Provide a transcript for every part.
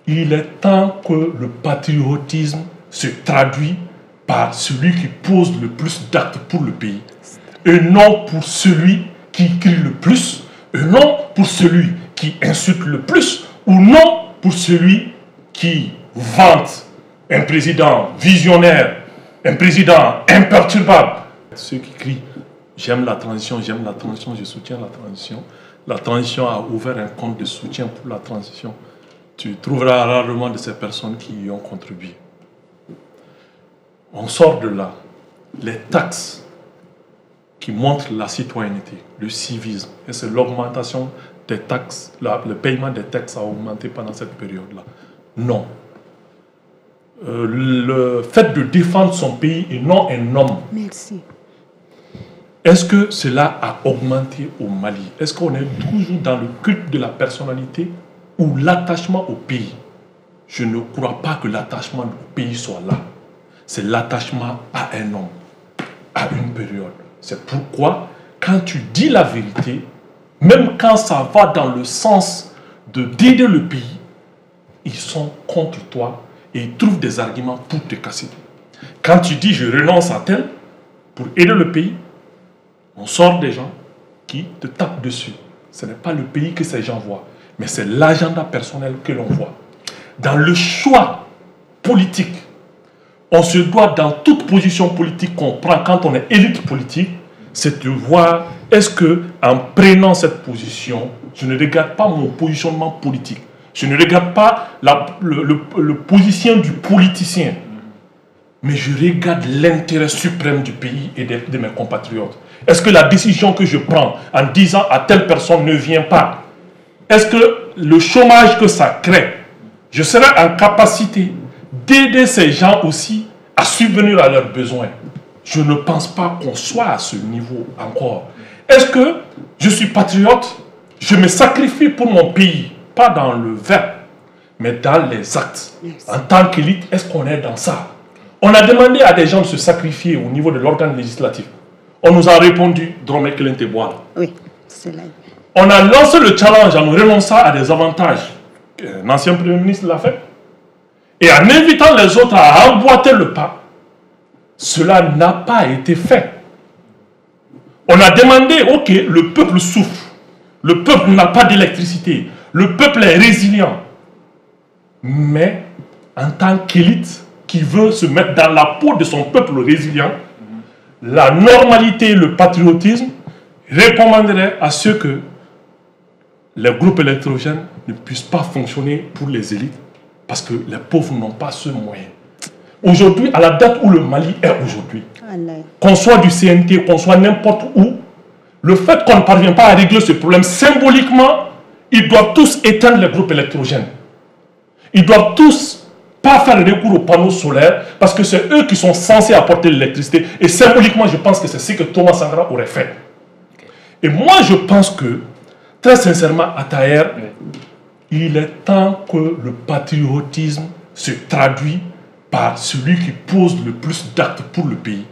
Il est temps que le patriotisme se traduit par celui qui pose le plus d'actes pour le pays, et non pour celui qui crie le plus, et non pour celui qui insulte le plus, ou non pour celui qui vante un président visionnaire, un président imperturbable. Ceux qui crient « j'aime la transition, je soutiens la transition », la transition a ouvert un compte de soutien pour la transition. Tu trouveras rarement de ces personnes qui y ont contribué. On sort de là. Les taxes qui montrent la citoyenneté, le civisme, et c'est l'augmentation des taxes, le paiement des taxes a augmenté pendant cette période-là. Non. Le fait de défendre son pays et non un homme. Merci. Est-ce que cela a augmenté au Mali? Est-ce qu'on est toujours dans le culte de la personnalité ou l'attachement au pays? Je ne crois pas que l'attachement au pays soit là. C'est l'attachement à un homme, à une période. C'est pourquoi, quand tu dis la vérité, même quand ça va dans le sens d'aider le pays, ils sont contre toi et ils trouvent des arguments pour te casser. Quand tu dis je renonce à tel pour aider le pays, on sort des gens qui te tapent dessus. Ce n'est pas le pays que ces gens voient, mais c'est l'agenda personnel que l'on voit. Dans le choix politique, on se doit, dans toute position politique qu'on prend quand on est élite politique, c'est de voir, est-ce que en prenant cette position, je ne regarde pas mon positionnement politique, je ne regarde pas le position du politicien, mais je regarde l'intérêt suprême du pays et de mes compatriotes. Est-ce que la décision que je prends en disant à telle personne ne vient pas, est-ce que le chômage que ça crée, je serai en capacité d'aider ces gens aussi à subvenir à leurs besoins? Je ne pense pas qu'on soit à ce niveau encore. Est-ce que je suis patriote? Je me sacrifie pour mon pays, pas dans le verbe, mais dans les actes. En tant qu'élite, est-ce qu'on est dans ça? On a demandé à des gens de se sacrifier au niveau de l'organe législatif. On nous a répondu, Dromé Kelente Boala. Oui, c'est là. On a lancé le challenge en nous renonçant à des avantages. Un ancien Premier ministre l'a fait. Et en invitant les autres à emboîter le pas, cela n'a pas été fait. On a demandé, ok, le peuple souffre. Le peuple n'a pas d'électricité. Le peuple est résilient. Mais en tant qu'élite qui veut se mettre dans la peau de son peuple résilient, la normalité et le patriotisme recommanderaient à ce que les groupes électrogènes ne puissent pas fonctionner pour les élites parce que les pauvres n'ont pas ce moyen. Aujourd'hui, à la date où le Mali est aujourd'hui, qu'on soit du CNT, qu'on soit n'importe où, le fait qu'on ne parvient pas à régler ce problème, symboliquement, ils doivent tous éteindre les groupes électrogènes. Ils doivent tous pas faire recours aux panneaux solaires parce que c'est eux qui sont censés apporter l'électricité. Et symboliquement, je pense que c'est ce que Thomas Sankara aurait fait. Et moi, je pense que, très sincèrement, à Taher, il est temps que le patriotisme se traduit par celui qui pose le plus d'actes pour le pays,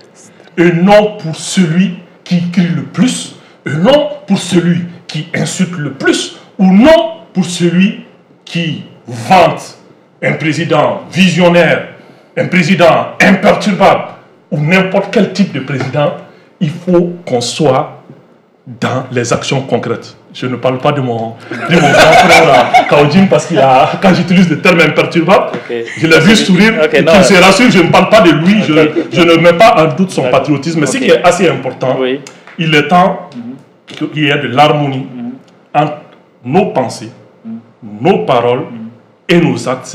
et non pour celui qui crie le plus, et non pour celui qui insulte le plus, ou non pour celui qui vante un président visionnaire, un président imperturbable, ou n'importe quel type de président. Il faut qu'on soit dans les actions concrètes. Je ne parle pas de mon grand frère Kaodjim parce qu'il a, quand j'utilise le terme imperturbable, je l'ai vu sourire, qu'il se rassure, je ne parle pas de lui, je ne mets pas en doute son patriotisme. Mais ce qui est assez important, il est temps qu'il y ait de l'harmonie entre nos pensées, nos paroles et nos actes.